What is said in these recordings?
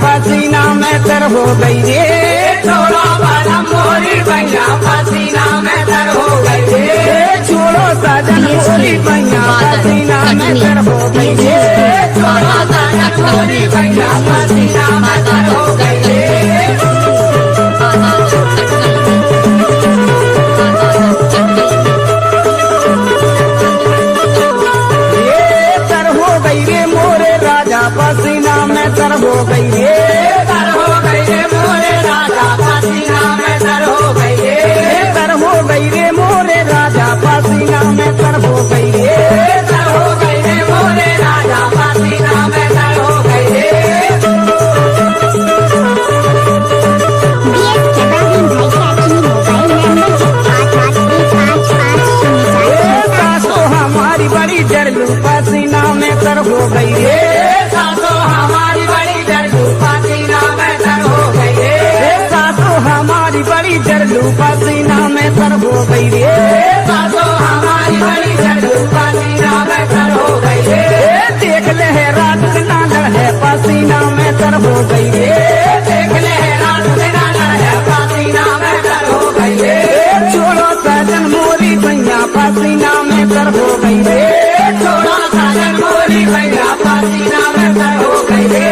पसीना में तर हो गई रे, छोड़ो बालम मोरी भैया पसीना में तर हो गई रे, छोड़ो साजन मोरी भैया पसीना में तर हो गई रे, छोड़ो साजन मोरी भैया पसीना में तर हो गई रे। तर हो गई रे मोरे राजा पसीना में तर हो गई रे, तर हो गई रे मोरे राजा पसीना में तर हो गई रे, तर हो गई रे मोरे राजा पसीना में तर हो गई रे, तर हो गई रे मोरे राजा पसीना में तर हो गई रे। सासो हमारी बड़ी जरलू पसीना में तर हो गई रे, सासो हमारी बड़ी जरलू पसीना में तर हो गई रे, सासो हमारी बड़ी जरलू पसीना में तर हो गई रे, सासो हमारी बड़ी जरलू पसीना में तर हो गई रे। देख ले है रात ना लड़े पसीना में तर हो गई रे, देख ले है रात ना लड़े पसीना में तर हो गई रे, छोड़ो साजन मोरी भैया पसीना में तर हो गई रे, छोड़ो साजन मोरी भैया पसीना में तर हो गई रे।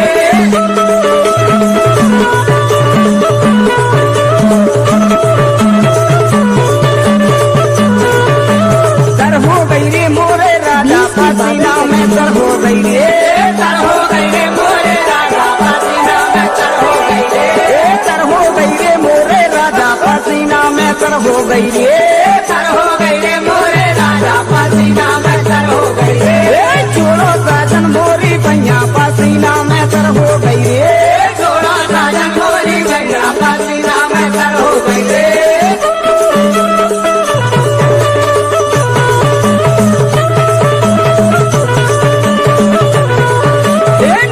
तर हो गई रे मोरे राजा पसीना में तर हो गई रे, तर हो गई रे मोरे राजा पसीना में तर हो गई रे, तर हो गई रे मोरे राजा पसीना में तर हो गई रे, तर हो गई रे मोरे राजा पसीना में तर हो गई रे, छोड़ो साजन मोरी भैया पसीना में तर हो गई रे, छोड़ो साजन मोरी भैया पसीना में तर हो गई रे।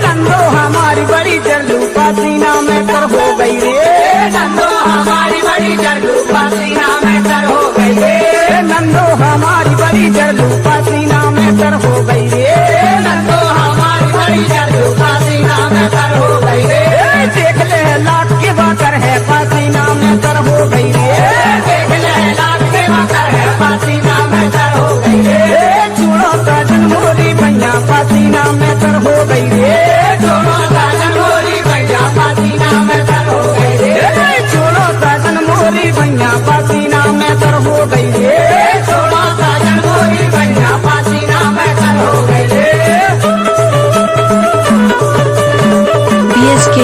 नंदो हमारी बड़ी जरलू पसीना में तर हो गई रे, नंदो हमारी बड़ी जरलू पसीना में तर हो गई रे, नंदो हमारी बड़ी जरलू पसीना में तर हो गई रे, नंदो हमारी बड़ी जरलू पसीना में तर हो गई रे। देख ले लाख के बाकर है पसीना में तर हो गई रे, देख ले लाख के बाकर है पसीना में तर हो गई रे, छोड़ो साजन मोरी भैया पसीना में तर हो गई रे, छोड़ो साजन मोरी भैया पसीना में तर हो गई रे, छोड़ो साजन मोरी भैया पसीना में तर हो गई रे, छोड़ो साजन मोरी भैया पसीना में तर हो गई रे। BSK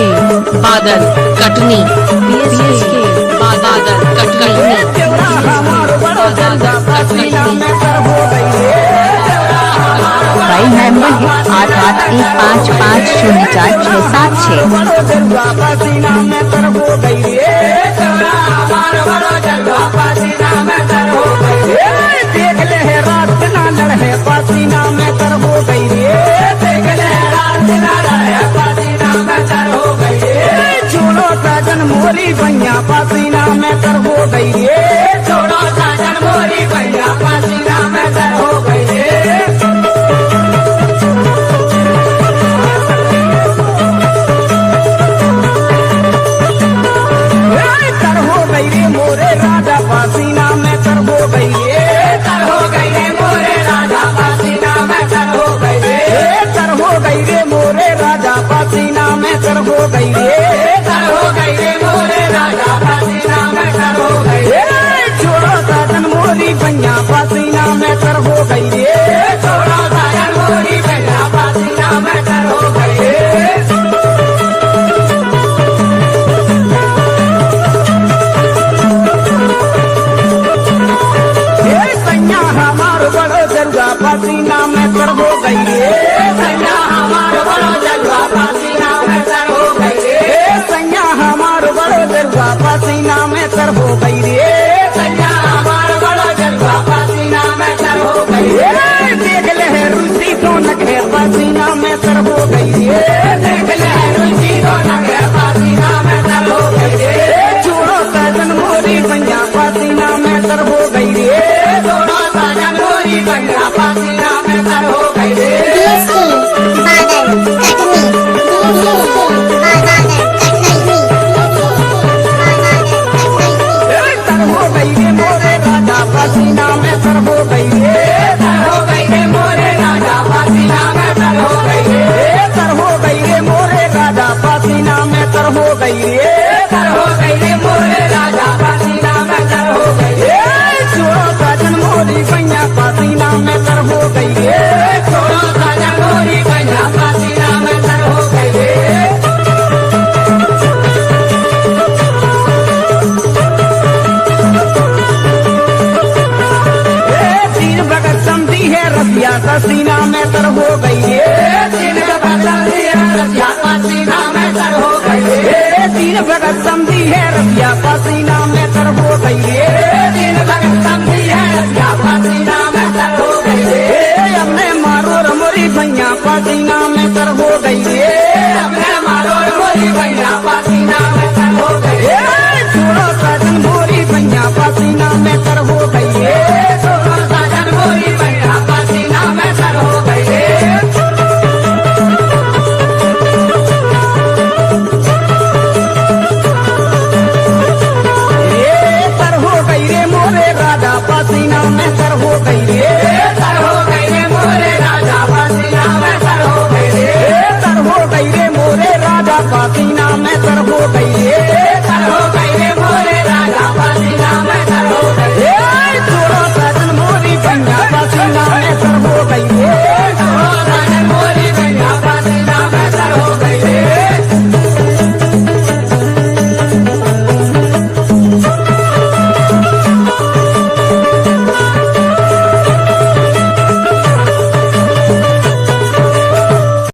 बादल कटनी, BSK बादल कटनी, मोबाइल नंबर है 8815504676। पसीना में तर हो गई रे, पसीना में तर हो गई रे, देख ले है रात ना लड़े पसीना में तर हो गई रे, देख ले रात ना लड़े पसीना में तर हो गई रे, छोड़ो साजन मोरी भैया पसीना में तर हो गई रे, छोड़ो साजन मोरी भैया पसीना में तर हो गई रे। तर हो गई रे मोरे राजा पसीना में तर हो गई रे, तर हो गई रे मोरे राजा पसीना में तर हो गई रे, तर हो गई रे मोरे राजा पसीना में तर हो गई रे, तर हो गई रे मोरे राजा पसीना में तर हो गई रे। बनती है रतिया पसीना में तर हो गई रे